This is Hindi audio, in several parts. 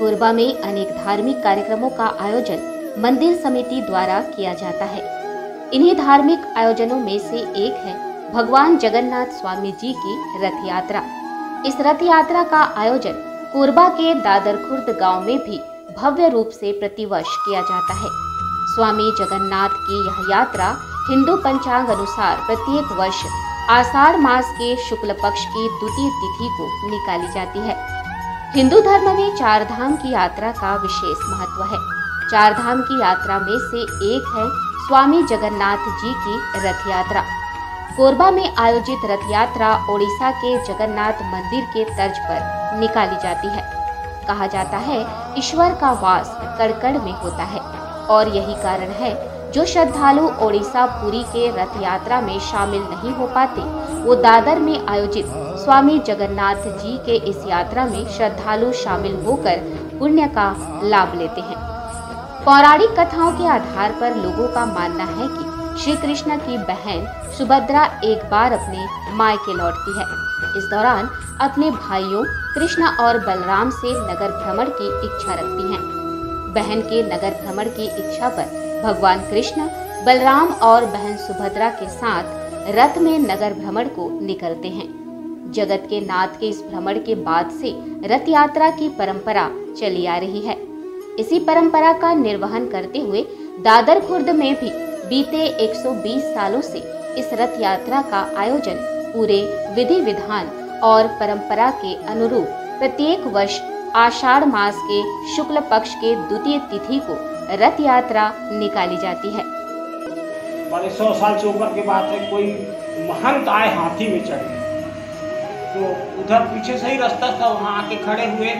कोरबा में अनेक धार्मिक कार्यक्रमों का आयोजन मंदिर समिति द्वारा किया जाता है। इन्हीं धार्मिक आयोजनों में से एक है भगवान जगन्नाथ स्वामी जी की रथ यात्रा। इस रथ यात्रा का आयोजन कोरबा के दादर खुर्द गांव में भी भव्य रूप से प्रतिवर्ष किया जाता है। स्वामी जगन्नाथ की यह यात्रा हिंदू पंचांग अनुसार प्रत्येक वर्ष आषाढ़ मास के शुक्ल पक्ष की द्वितीय तिथि को निकाली जाती है। हिंदू धर्म में चार धाम की यात्रा का विशेष महत्व है। चार धाम की यात्रा में से एक है स्वामी जगन्नाथ जी की रथ यात्रा। कोरबा में आयोजित रथ यात्रा ओडिशा के जगन्नाथ मंदिर के तर्ज पर निकाली जाती है। कहा जाता है ईश्वर का वास कण-कण में होता है और यही कारण है जो श्रद्धालु ओडिशा पुरी के रथ यात्रा में शामिल नहीं हो पाते, वो दादर में आयोजित स्वामी जगन्नाथ जी के इस यात्रा में श्रद्धालु शामिल होकर पुण्य का लाभ लेते हैं। पौराणिक कथाओं के आधार पर लोगों का मानना है कि श्री कृष्ण की बहन सुभद्रा एक बार अपने मायके लौटती है। इस दौरान अपने भाइयों कृष्ण और बलराम से नगर भ्रमण की इच्छा रखती हैं। बहन के नगर भ्रमण की इच्छा पर भगवान कृष्ण बलराम और बहन सुभद्रा के साथ रथ में नगर भ्रमण को निकलते हैं। जगत के नाथ के इस भ्रमण के बाद से रथ यात्रा की परंपरा चली आ रही है। इसी परंपरा का निर्वहन करते हुए दादर खुर्द में भी बीते 120 सालों से इस रथ यात्रा का आयोजन पूरे विधि विधान और परंपरा के अनुरूप प्रत्येक वर्ष आषाढ़ मास के शुक्ल पक्ष के द्वितीय तिथि को रथ यात्रा निकाली जाती है। 100 साल से ऊपर की बात है, कोई महंत आए हाथी में चढ़ गए, तो उधर पीछे से ही रास्ता था, वहाँ आके खड़े हुए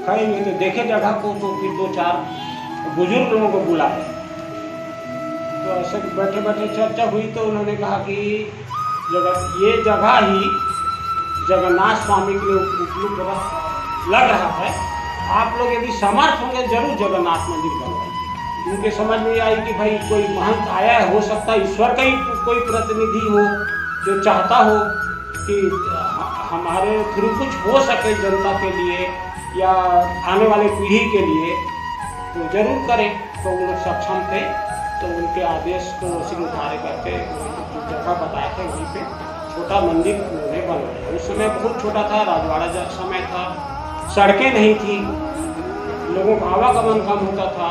तो देखे जगह को, तो फिर 2-4 बुजुर्ग लोगों को बुलाए। तो ऐसे बैठे बैठे चर्चा हुई तो उन्होंने कहा कि ये जगह ही जगन्नाथ स्वामी के लिए उपयुक्त लग रहा है, आप लोग यदि समर्थ होंगे जरूर जगन्नाथ मंदिर बनवाइए। उनके समझ में आई कि भाई कोई महंत आया है, हो सकता है ईश्वर का ही कोई प्रतिनिधि हो जो चाहता हो कि हमारे थ्रू कुछ हो सके जनता के लिए या आने वाले पीढ़ी के लिए, तो जरूर करें। तो वो लोग सक्षम थे, तो उनके आदेश को स्वीकार करके जगह बताए थे, वहीं पे छोटा मंदिर उन्होंने बनवाया। उस समय बहुत छोटा था, राजवाड़ा जब समय था, सड़कें नहीं थी, लोगों का आवागमन कम होता था,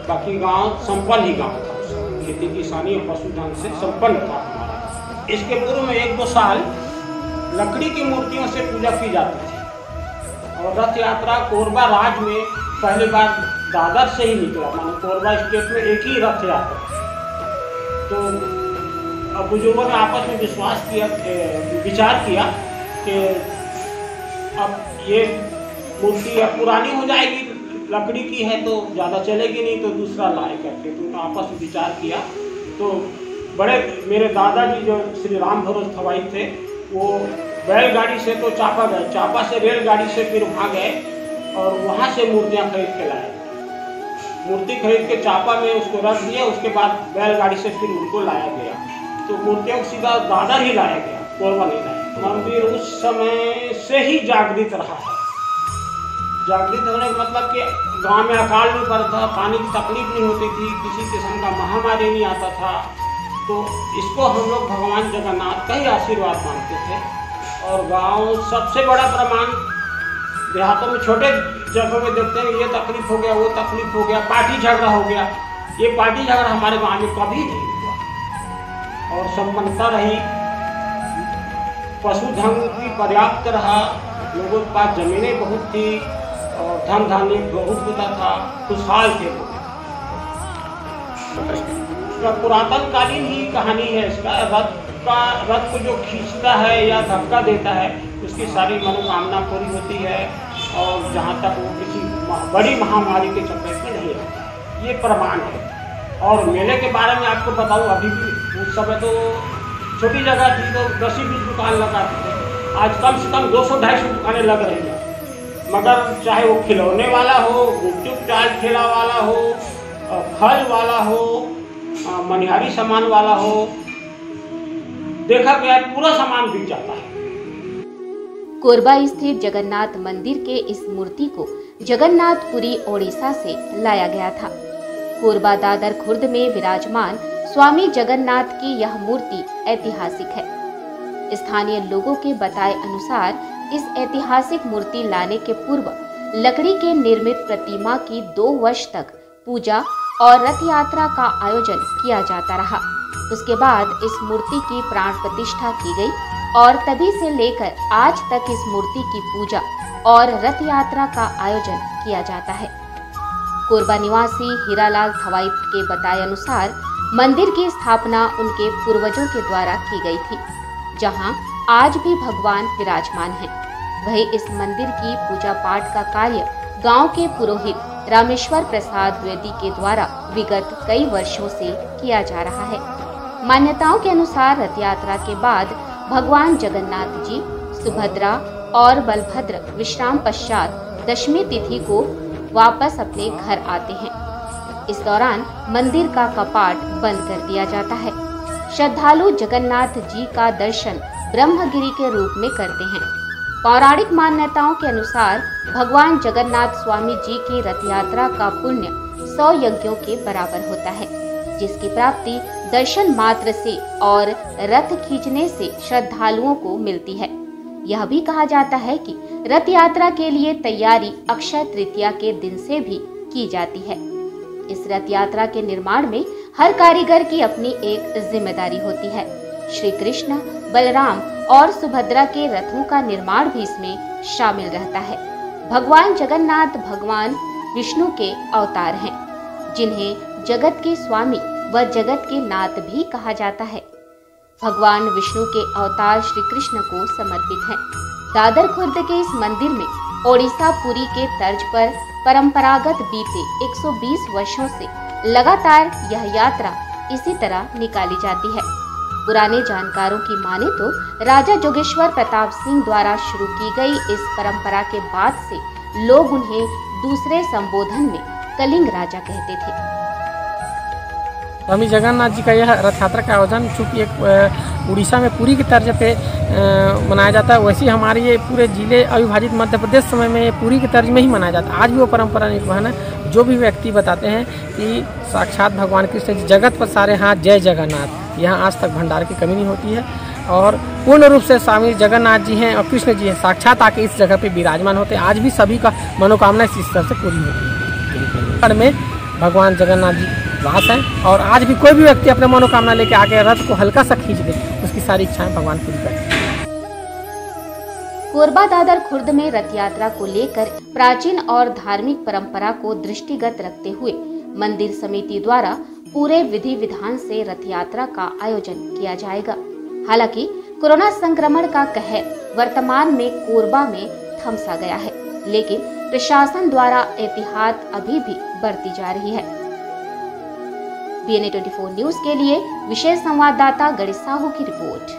बाकी गांव संपन्न ही गांव था, खेती किसानी और पशुधन से संपन्न था हमारा। इसके पूर्व में 1-2 साल लकड़ी की मूर्तियों से पूजा की जाती थी और रथ यात्रा कोरबा राज्य में पहली बार दादर से ही निकला, मानो कोरबा स्टेट में एक ही रथ यात्रा। तो अब बुजुर्गों ने आपस में विचार किया कि अब ये मूर्ति अब पुरानी हो जाएगी, लकड़ी की है तो ज़्यादा चलेगी नहीं, तो दूसरा लाए करके। तो आपस में विचार किया, तो बड़े मेरे दादाजी जो श्री राम भरोस थवाई थे, वो बैलगाड़ी से तो चापा गए, चापा से रेलगाड़ी से फिर वहाँ गए और वहाँ से मूर्तियाँ खरीद के लाए। मूर्ति खरीद के चापा में उसको रख दिया, उसके बाद बैलगाड़ी से फिर उनको लाया गया। तो मूर्तियों को सीधा दादर ही लाया गया, कोरबा नहीं लाया। मंदिर उस समय से ही जागृत रहा है। जागृत होने का मतलब कि गांव में अकाल नहीं पड़ता, पानी की तकलीफ नहीं होती थी, किसी किस्म का महामारी नहीं आता था। तो इसको हम लोग भगवान जगन्नाथ का ही आशीर्वाद मानते थे। और गांव सबसे बड़ा प्रमाण, देहातों में छोटे जगहों में देखते हैं ये तकलीफ हो गया, वो तकलीफ हो गया, पार्टी झगड़ा हो गया। ये पार्टी झगड़ा हमारे गाँव में कभी नहीं हुआ और संपन्नता रही, पशुधन की पर्याप्त रहा, लोगों के पास जमीनें बहुत थी और धन धान्य बहुत होता था, खुशहाल थे। उसका पुरातन कालीन ही कहानी है। इसका रथ को जो खींचता है या धक्का देता है, उसकी सारी मनोकामना पूरी होती है और जहाँ तक वो किसी बड़ी महामारी के चक्कर में नहीं आता, ये प्रमाण है। और मेले के बारे में आपको बताऊँ, अभी भी उस समय तो छोटी जगह थी तो 10-20 दुकान लगाते थे, आज कम से कम 200-250 दुकानें लग रही हैं। मगर चाहे वो खिलौने वाला हो, गुपचुप चाट ठेला वाला हो, फल वाला हो, मनिहारी सामान वाला हो, देखा गया पूरा सामान बिक जाता है। कोरबा स्थित जगन्नाथ मंदिर के इस मूर्ति को जगन्नाथपुरी ओडिशा से लाया गया था। कोरबा दादर खुर्द में विराजमान स्वामी जगन्नाथ की यह मूर्ति ऐतिहासिक है। स्थानीय लोगों के बताए अनुसार इस ऐतिहासिक मूर्ति लाने के पूर्व लकड़ी के निर्मित प्रतिमा की 2 वर्ष तक पूजा और रथ यात्रा का आयोजन किया जाता रहा। उसके बाद इस मूर्ति की प्राण प्रतिष्ठा की गई और तभी से लेकर आज तक इस मूर्ति की पूजा और रथ यात्रा का आयोजन किया जाता है। कोरबा निवासी हीरालाल थवाई के बताए अनुसार मंदिर की स्थापना उनके पूर्वजों के द्वारा की गई थी, जहां आज भी भगवान विराजमान हैं। वहीं इस मंदिर की पूजा पाठ का कार्य गांव के पुरोहित रामेश्वर प्रसाद द्विवेदी के द्वारा विगत कई वर्षों से किया जा रहा है। मान्यताओं के अनुसार रथ यात्रा के बाद भगवान जगन्नाथ जी, सुभद्रा और बलभद्र विश्राम पश्चात दशमी तिथि को वापस अपने घर आते हैं। इस दौरान मंदिर का कपाट बंद कर दिया जाता है। श्रद्धालु जगन्नाथ जी का दर्शन ब्रह्मगिरी के रूप में करते हैं। पौराणिक मान्यताओं के अनुसार भगवान जगन्नाथ स्वामी जी की रथ यात्रा का पुण्य 100 यज्ञों के बराबर होता है, जिसकी प्राप्ति दर्शन मात्र से और रथ खींचने से श्रद्धालुओं को मिलती है। यह भी कहा जाता है कि रथ यात्रा के लिए तैयारी अक्षय तृतीया के दिन से भी की जाती है। इस रथ यात्रा के निर्माण में हर कारीगर की अपनी एक जिम्मेदारी होती है। श्री कृष्ण, बलराम और सुभद्रा के रथों का निर्माण भी इसमें शामिल रहता है। भगवान जगन्नाथ भगवान विष्णु के अवतार हैं, जिन्हें जगत के स्वामी व जगत के नाथ भी कहा जाता है। भगवान विष्णु के अवतार श्री कृष्ण को समर्पित है। दादर खुर्द के इस मंदिर में ओडिशा पुरी के तर्ज पर परंपरागत बीते 120 वर्षों से लगातार यह यात्रा इसी तरह निकाली जाती है। पुराने जानकारों की माने तो राजा जोगेश्वर प्रताप सिंह द्वारा शुरू की गई इस परंपरा के बाद से लोग उन्हें दूसरे संबोधन में कलिंग राजा कहते थे। स्वामी जगन्नाथ जी का यह रथ यात्रा का आयोजन चूँकि एक उड़ीसा में पुरी की तर्ज पे मनाया जाता है, वैसे हमारे ये पूरे जिले अविभाजित मध्य प्रदेश समय में पुरी की तर्ज में ही मनाया जाता है। आज भी वो परंपरा निर्वहन है। जो भी व्यक्ति बताते हैं कि साक्षात भगवान कृष्ण जी जगत पर सारे हाथ जय जगन्नाथ, यहाँ आज तक भंडार की कमी नहीं होती है और पूर्ण रूप से स्वामी जगन्नाथ जी हैं और कृष्ण जी हैं साक्षात आके इस जगह पे विराजमान होते हैं। आज भी सभी का मनोकामना इस तरह से पूरी होती है। में भगवान जगन्नाथ जी वास है और आज भी कोई भी व्यक्ति अपने मनोकामना लेके आके रथ को हल्का सा खींच दे, उसकी सारी इच्छाएं भगवान पूरी करते हैं। कोरबा दादर खुर्द में रथ यात्रा को लेकर प्राचीन और धार्मिक परंपरा को दृष्टिगत रखते हुए मंदिर समिति द्वारा पूरे विधि विधान से रथ यात्रा का आयोजन किया जाएगा। हालांकि कोरोना संक्रमण का कहर वर्तमान में कोरबा में थमसा गया है, लेकिन प्रशासन द्वारा एहतियात अभी भी बरती जा रही है। BNA 24 न्यूज के लिए विशेष संवाददाता गणेश साहू की रिपोर्ट।